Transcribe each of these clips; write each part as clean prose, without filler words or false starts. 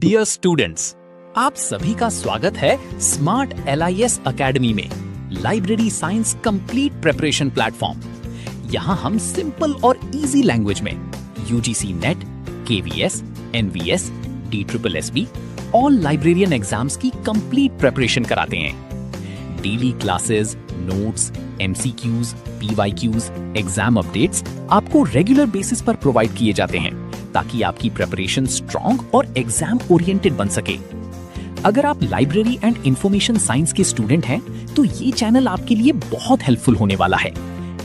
Dear students, आप सभी का स्वागत है स्मार्ट LIS अकेडमी में, library science complete preparation platform. यहाँ हम सिंपल और इजी लैंग्वेज में UGC net, KVS, NVS, DSSB all librarian exams की कंप्लीट प्रिपरेशन कराते हैं। Daily classes, notes, MCQs, PYQs, exam updates आपको रेगुलर बेसिस पर प्रोवाइड किए जाते हैं ताकि आपकी प्रिपरेशन स्ट्रॉन्ग और एग्जाम ओरिएंटेड बन सके। अगर आप लाइब्रेरी एंड इंफॉर्मेशन साइंस के स्टूडेंट हैं तो ये चैनल आपके लिए बहुत हेल्पफुल होने वाला है,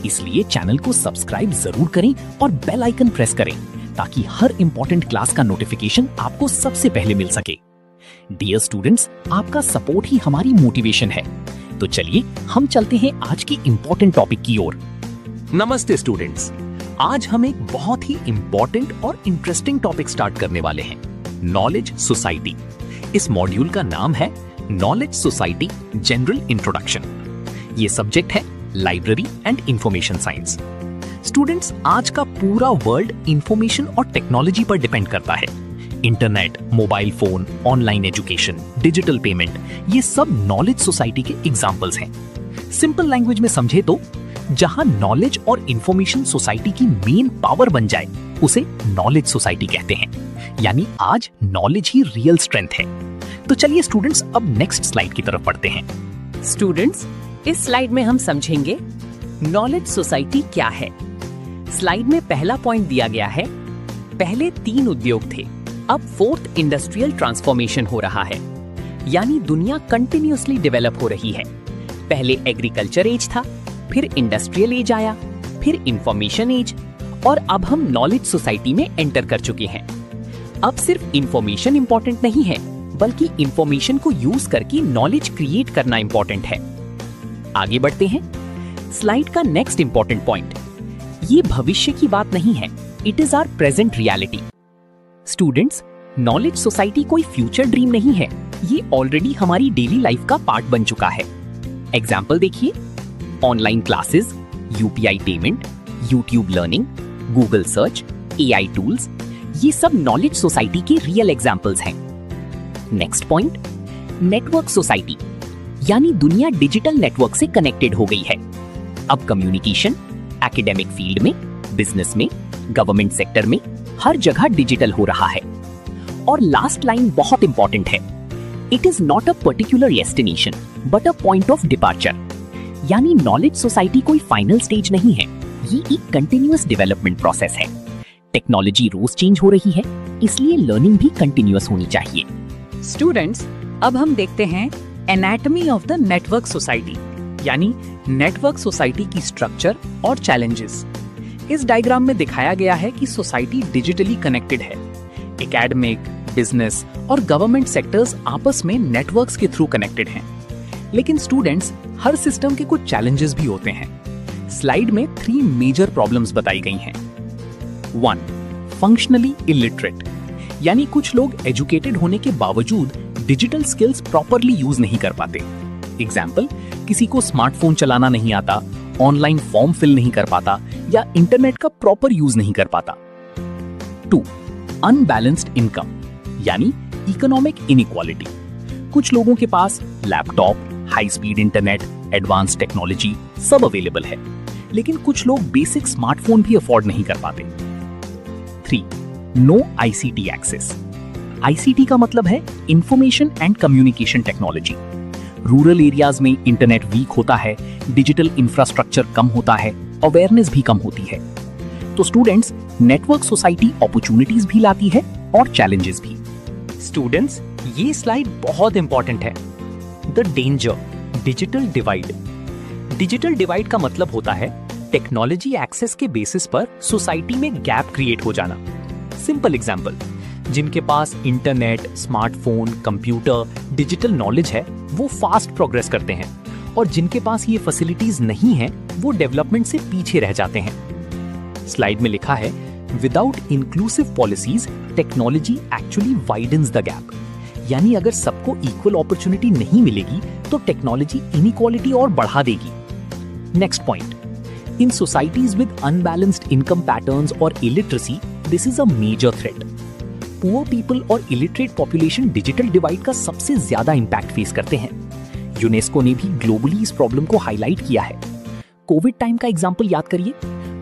इसलिए चैनल को सब्सक्राइब जरूर करें और बेल आइकन प्रेस करें ताकि हर इंपॉर्टेंट क्लास का नोटिफिकेशन आपको सबसे पहले मिल सके। डियर स्टूडेंट्स, आपका सपोर्ट ही हमारी मोटिवेशन है। तो चलिए हम चलते हैं आज की इंपॉर्टेंट टॉपिक की ओर। नमस्ते स्टूडेंट्स, आज हम एक बहुत ही इंपॉर्टेंट और इंटरेस्टिंग टॉपिक स्टार्ट करने वाले हैं, नॉलेज सोसाइटी। इस मॉड्यूल का नाम है नॉलेज सोसाइटी जनरल इंट्रोडक्शन। ये सब्जेक्ट है library and information science. Students, आज का पूरा वर्ल्ड इंफॉर्मेशन और टेक्नोलॉजी पर डिपेंड करता है। Internet, mobile phone, online education, digital payment, ये सब नॉलेज सोसाइटी के एग्जाम्पल्स हैं। सिंपल लैंग्वेज में समझे तो जहां नॉलेज और इंफॉर्मेशन सोसाइटी की मेन पावर बन जाए उसे नॉलेज सोसाइटी कहते हैं। यानी आज नॉलेज ही रियल स्ट्रेंथ है। तो चलिए स्टूडेंट्स, अब नेक्स्ट स्लाइड की तरफ बढ़ते हैं। स्टूडेंट्स, इस स्लाइड में हम समझेंगे नॉलेज सोसाइटी क्या है। स्लाइड में पहला पॉइंट दिया गया है, पहले 3 उद्योग थे, अब 4th इंडस्ट्रियल ट्रांसफॉर्मेशन हो रहा है, यानी दुनिया कंटिन्यूअसली डेवलप हो रही है। पहले एग्रीकल्चर एज था, फिर इंडस्ट्रियल एज आया, फिर इंफॉर्मेशन एज, और अब हम नॉलेज सोसाइटी में एंटर कर चुके हैं। अब सिर्फ इंफॉर्मेशन इंपॉर्टेंट नहीं है, बल्कि इंफॉर्मेशन को यूज करके नॉलेज क्रिएट करना इंपॉर्टेंट है। आगे बढ़ते हैं। स्लाइड का नेक्स्ट इंपॉर्टेंट पॉइंट, ये भविष्य की बात नहीं है, it is our present reality. Students, knowledge society कोई फ्यूचर ड्रीम नहीं है, ये ऑलरेडी हमारी डेली लाइफ का पार्ट बन चुका है। एग्जाम्पल देखिए, online classes, UPI payment, YouTube learning, Google search, AI tools, ये सब नॉलेज सोसाइटी के रियल एग्जाम्पल्स हैं। नेक्स्ट पॉइंट, नेटवर्क सोसाइटी, यानी दुनिया डिजिटल नेटवर्क से कनेक्टेड हो गई है। अब कम्युनिकेशन, एकेडमिक फील्ड में, बिजनेस में, गवर्नमेंट सेक्टर में, हर जगह डिजिटल हो रहा है। और लास्ट लाइन बहुत इंपॉर्टेंट है, it is not a particular destination but a point of departure. यानी नॉलेज सोसाइटी कोई फाइनल स्टेज नहीं है, ये एक कंटिन्यूअस डेवलपमेंट प्रोसेस है। टेक्नोलॉजी रोज चेंज हो रही है, इसलिए लर्निंग भी कंटिन्यूअस होनी चाहिए। स्टूडेंट्स, अब हम देखते हैं anatomy of the network society, यानी नेटवर्क सोसाइटी की स्ट्रक्चर और चैलेंजेस। इस डायग्राम में दिखाया गया है कि सोसाइटी डिजिटली कनेक्टेड है। एकेडमिक, बिजनेस और गवर्नमेंट सेक्टर्स आपस में नेटवर्क्स के थ्रू कनेक्टेड हैं। लेकिन स्टूडेंट्स, हर सिस्टम के कुछ चैलेंजेस भी होते हैं। स्लाइड में 3 मेजर प्रॉब्लम्स बताई गई हैं। 1. फंक्शनली इलिटरेट, यानी कुछ लोग एजुकेटेड होने के बावजूद डिजिटल स्किल्स प्रॉपरली यूज नहीं कर पाते। एग्जाम्पल, किसी को स्मार्टफोन चलाना नहीं आता, ऑनलाइन फॉर्म फिल नहीं कर पाता या इंटरनेट का प्रॉपर यूज नहीं कर पाता। 2. अनबैलेंस्ड इनकम, यानी इकोनॉमिक इनइक्वालिटी। कुछ लोगों के पास laptop, high speed internet, advance technology सब अवेलेबल है, लेकिन कुछ लोग बेसिक स्मार्टफोन भी अफोर्ड नहीं कर पाते। 3. No ICT access. ICT का मतलब है information and communication technology. Rural areas में इंटरनेट वीक होता है, डिजिटल इंफ्रास्ट्रक्चर कम होता है, अवेयरनेस भी कम होती है। तो स्टूडेंट्स, नेटवर्क सोसाइटी अपॉर्चुनिटीज भी लाती है और चैलेंजेस भी। स्टूडेंट्स, ये स्लाइड बहुत इंपॉर्टेंट है। The danger, digital divide. Digital divide का मतलब होता है टेक्नोलॉजी एक्सेस के बेसिस पर सोसाइटी में गैप क्रिएट हो जाना। सिंपल एग्जांपल, जिनके पास internet, smartphone, computer, digital knowledge है वो फास्ट प्रोग्रेस करते हैं, और जिनके पास ये फैसिलिटीज नहीं है वो डेवलपमेंट से पीछे रह जाते हैं। स्लाइड में लिखा है, without inclusive policies technology actually widens the gap. यानी अगर सबको इक्वल अपॉर्चुनिटी नहीं मिलेगी तो टेक्नोलॉजी इनइक्वालिटी और बढ़ा देगी। Next point, in societies with unbalanced income patterns और illiteracy, this is a major threat. Poor people और इलिटरेट पॉपुलेशन डिजिटल डिवाइड का सबसे ज्यादा इंपैक्ट फेस करते हैं। यूनेस्को ने भी ग्लोबली इस प्रॉब्लम को हाईलाइट किया है। कोविड टाइम का एग्जांपल याद करिए।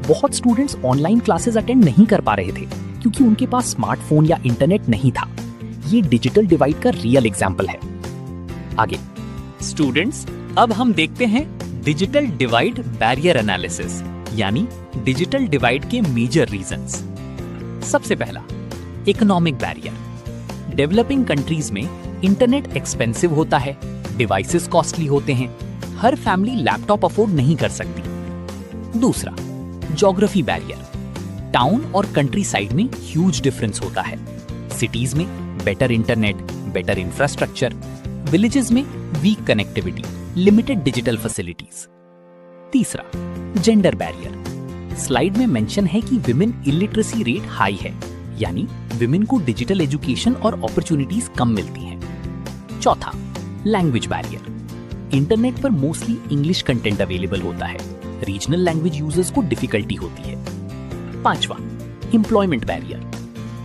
बहुत स्टूडेंट्स ऑनलाइन क्लासेस अटेंड नहीं कर पा रहे थे क्योंकि उनके पास स्मार्टफोन या इंटरनेट नहीं था। ये डिजिटल डिवाइड का रियल एग्जांपल है। आगे स्टूडेंट्स, अब हम देखते हैं डिजिटल डिवाइड बैरियर एनालिसिस, यानी डिजिटल डिवाइड के मेजर रीजंस। सबसे पहला, इकोनॉमिक बैरियर। डेवलपिंग कंट्रीज में इंटरनेट एक्सपेंसिव होता है, डिवाइसेस कॉस्टली होते हैं, हर फैमिली लैपटॉप अफोर्ड नहीं कर सकती। दूसरा, ज्योग्राफी बैरियर। टाउन और कंट्री साइड में ह्यूज डिफरेंस होता है। सिटीज में better internet, better infrastructure, villages में weak connectivity, limited digital facilities. तीसरा, जेंडर बैरियर। स्लाइड में मेंशन है कि विमेन इलिटरेसी रेट हाई है, यानी विमेन को डिजिटल एजुकेशन और अपॉर्चुनिटीज कम मिलती हैं। चौथा, लैंग्वेज बैरियर। इंटरनेट पर मोस्टली इंग्लिश कंटेंट अवेलेबल होता है, रीजनल लैंग्वेज यूजर्स को डिफिकल्टी होती है। पांचवा, एम्प्लॉयमेंट बैरियर।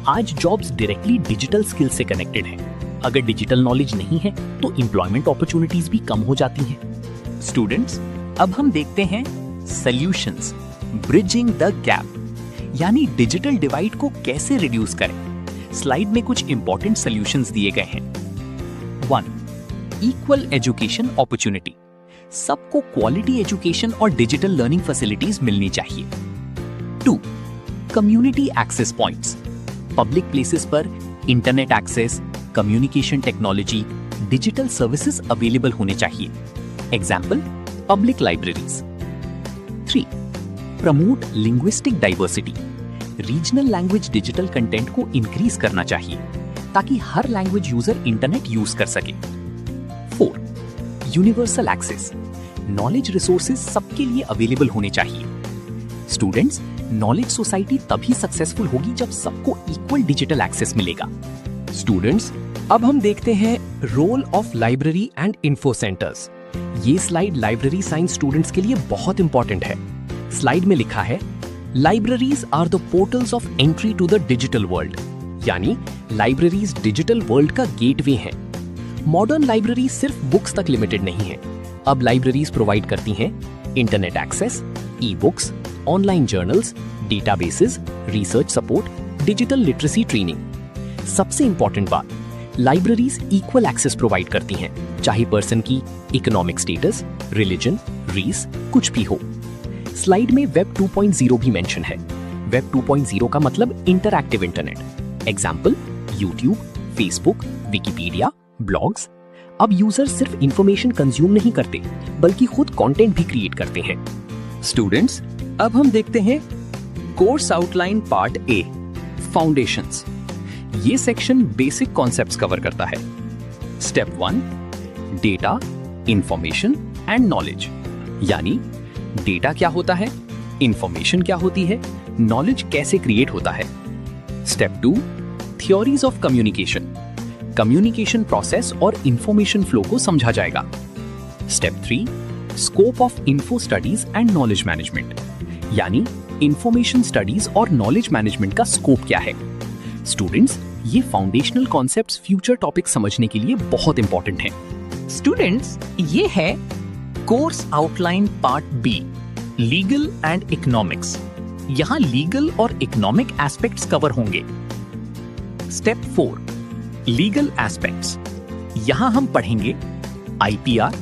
आज जॉब्स डायरेक्टली डिजिटल स्किल से कनेक्टेड हैं। अगर डिजिटल नॉलेज नहीं है तो एम्प्लॉयमेंट अपॉर्चुनिटीज भी कम हो जाती हैं। स्टूडेंट्स, अब हम देखते हैं सॉल्यूशंस, ब्रिजिंग द गैप, यानी डिजिटल डिवाइड को कैसे रिड्यूस करें। स्लाइड में कुछ इंपॉर्टेंट सॉल्यूशंस दिए गए हैं। 1. Equal education opportunity. सबको क्वालिटी एजुकेशन और डिजिटल लर्निंग फैसिलिटीज मिलनी चाहिए। 2. Community access points. Public places पर internet access, communication technology, digital services available होने चाहिए। Example, public libraries. 3. Promote linguistic diversity. Regional language digital content को इंक्रीज करना चाहिए ताकि हर लैंग्वेज यूजर इंटरनेट यूज कर सके। 4. Universal access. नॉलेज रिसोर्सेज सबके लिए अवेलेबल होने चाहिए। स्टूडेंट्स, नॉलेज सोसाइटी तभी सक्सेसफुल होगी जब सबको इक्वल डिजिटल एक्सेस मिलेगा। स्टूडेंट्स, अब हम देखते हैं role of library and info centres. ये स्लाइड लाइब्रेरी साइंस स्टूडेंट्स के लिए बहुत इंपॉर्टेंट है। स्लाइड में लिखा है, libraries are the portals of entry to the digital world, यानी लाइब्रेरीज डिजिटल वर्ल्ड का गेटवे हैं। मॉडर्न लाइब्रेरी सिर्फ बुक्स तक लिमिटेड नहीं है। अब लाइब्रेरीज प्रोवाइड करती हैं internet access, e books, online journals, databases, research support, digital literacy training. सबसे इंपॉर्टेंट बात, लाइब्रेरीज इक्वल एक्सेस प्रोवाइड करती हैं, चाहे पर्सन की इकोनॉमिक स्टेटस, रिलीजन, रेस कुछ भी हो। स्लाइड में वेब 2.0 भी मेंशन है। वेब 2.0 का मतलब interactive internet. Example, YouTube, Facebook, Wikipedia, blogs. अब यूजर सिर्फ इंफॉर्मेशन कंज्यूम नहीं करते बल्कि खुद कंटेंट भी क्रिएट करते हैं। स्टूडेंट्स, अब हम देखते हैं course outline part A, foundations. ये सेक्शन बेसिक कॉन्सेप्ट्स कवर करता है। Step 1, data, information and knowledge, यानी डेटा क्या होता है, इंफॉर्मेशन क्या होती है, नॉलेज कैसे क्रिएट होता है। Step 2, theories of communication. Communication process और इंफॉर्मेशन फ्लो को समझा जाएगा। Step 3, scope of info studies and knowledge management, यानी इंफॉर्मेशन स्टडीज और नॉलेज मैनेजमेंट का स्कोप क्या है। स्टूडेंट्स, ये फाउंडेशनल कॉन्सेप्ट्स फ्यूचर टॉपिक समझने के लिए बहुत इंपॉर्टेंट हैं। स्टूडेंट्स, ये है course outline part B, legal and economics. यहां लीगल और इकोनॉमिक एस्पेक्ट्स कवर होंगे। Step 4, legal aspects. यहां हम पढ़ेंगे आईपीआर,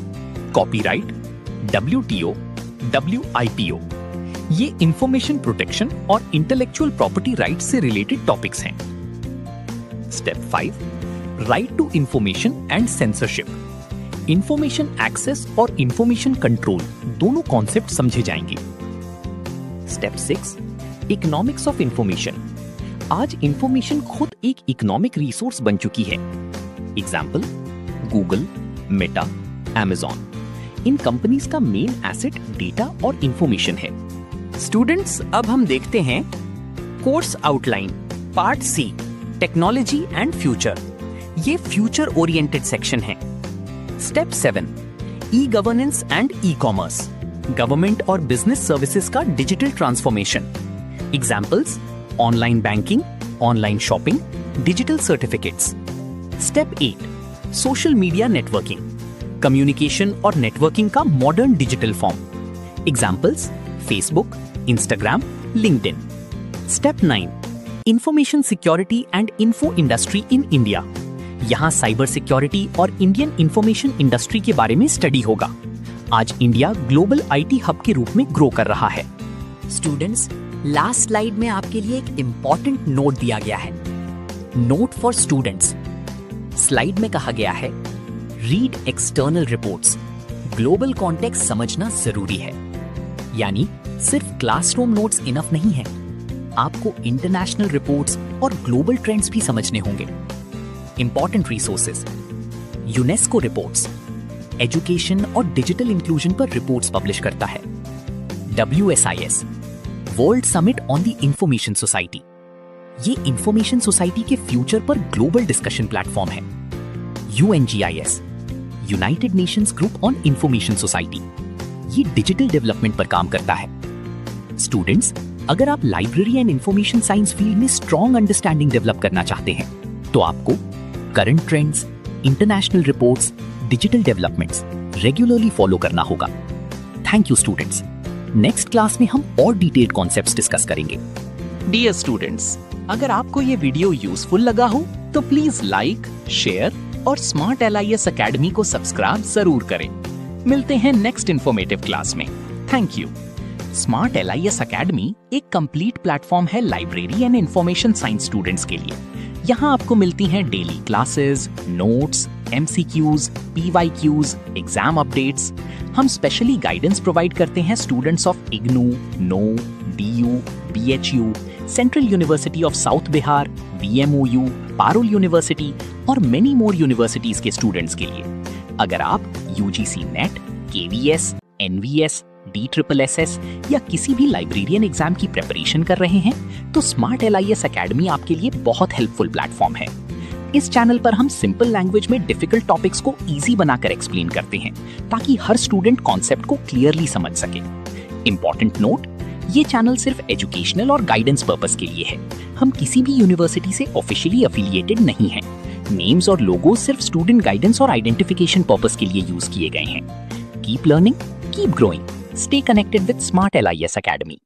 कॉपीराइट, WTO, WIPO। ये इंफॉर्मेशन प्रोटेक्शन और इंटेलेक्चुअल प्रॉपर्टी राइट से रिलेटेड टॉपिक्स हैं। Step 5, right to information and censorship. Information access और इंफॉर्मेशन कंट्रोल दोनों कॉन्सेप्ट समझे जाएंगे। Step 6, economics of information. आज इंफॉर्मेशन खुद एक इकोनॉमिक रिसोर्स बन चुकी है। Example, Google, Meta, Amazon. इन कंपनीज का मेन एसेट डेटा और इंफॉर्मेशन है। स्टूडेंट्स, अब हम देखते हैं course outline part C, technology and future. ये फ्यूचर ओरिएंटेड सेक्शन है। Step 7, e governance and e commerce. Government और बिजनेस सर्विसेज का digital transformation. Examples, online banking, online shopping, digital certificates. Step 8, social media networking, communication और networking का modern digital form. Examples Facebook, Instagram, LinkedIn. Step 9, information security and info industry in India. यहाँ cyber security और Indian information industry के बारे में study होगा। आज India global IT hub के रूप में ग्रो कर रहा है। स्टूडेंट्स, लास्ट स्लाइड में आपके लिए एक इंपॉर्टेंट नोट दिया गया है। Note for students. स्लाइड में कहा गया है, read external reports. Global context समझना जरूरी है। यानी सिर्फ क्लासरूम नोट्स इनफ नहीं है, आपको इंटरनेशनल रिपोर्ट्स और ग्लोबल ट्रेंड्स भी समझने होंगे। Important resources, UNESCO reports, education और डिजिटल इंक्लूजन पर रिपोर्ट्स पब्लिश करता है। WSIS, world summit on the information society, ये इंफॉर्मेशन सोसाइटी के फ्यूचर पर ग्लोबल डिस्कशन प्लेटफॉर्म है। UNGIS, United Nations group on information society, ये डिजिटल डेवलपमेंट पर काम करता है। स्टूडेंट्स, अगर आप library and information science field में स्ट्रॉन्ग अंडरस्टैंडिंग डेवलप करना चाहते हैं तो आपको current trends, international reports, digital developments regularly follow करना होगा। Thank you students. Next class में हम और डिटेल्ड कॉन्सेप्ट्स डिस्कस करेंगे। डियर स्टूडेंट्स, अगर आपको ये वीडियो यूजफुल लगा हो तो प्लीज लाइक, शेयर और स्मार्ट LIS अकेडमी को सब्सक्राइब जरूर करें। मिलते हैं नेक्स्ट इंफॉर्मेटिव क्लास में। Thank you. Smart LIS academy एक कंप्लीट प्लेटफॉर्म है library and information science students के लिए। यहाँ आपको मिलती हैं daily classes, notes, MCQs, PYQs, exam updates. हम स्पेशली गाइडेंस प्रोवाइड करते हैं students of IGNOU, NO, DU, BHU, central university of south Bihar, VMOU, Parul university और मेनी मोर यूनिवर्सिटीज के स्टूडेंट्स के लिए। अगर आप UGC net, KVS, NVS, DSSS या किसी भी लाइब्रेरियन एग्जाम की प्रिपरेशन कर रहे हैं तो स्मार्ट LIS अकेडमी आपके लिए बहुत हेल्पफुल प्लेटफॉर्म है। इस चैनल पर हम सिंपल लैंग्वेज में डिफिकल्ट टॉपिक्स को इजी बनाकर एक्सप्लेन करते हैं ताकि हर स्टूडेंट कॉन्सेप्ट को क्लियरली समझ सके। इंपॉर्टेंट नोट, ये चैनल सिर्फ एजुकेशनल और गाइडेंस पर्पस के लिए है। हम किसी भी यूनिवर्सिटी से ऑफिशियली एफिलिएटेड नहीं हैं। नेम्स और लोगो सिर्फ स्टूडेंट गाइडेंस और आइडेंटिफिकेशन पर्पस के लिए यूज किए गए हैं। Keep learning, keep growing, stay connected with smart LIS academy.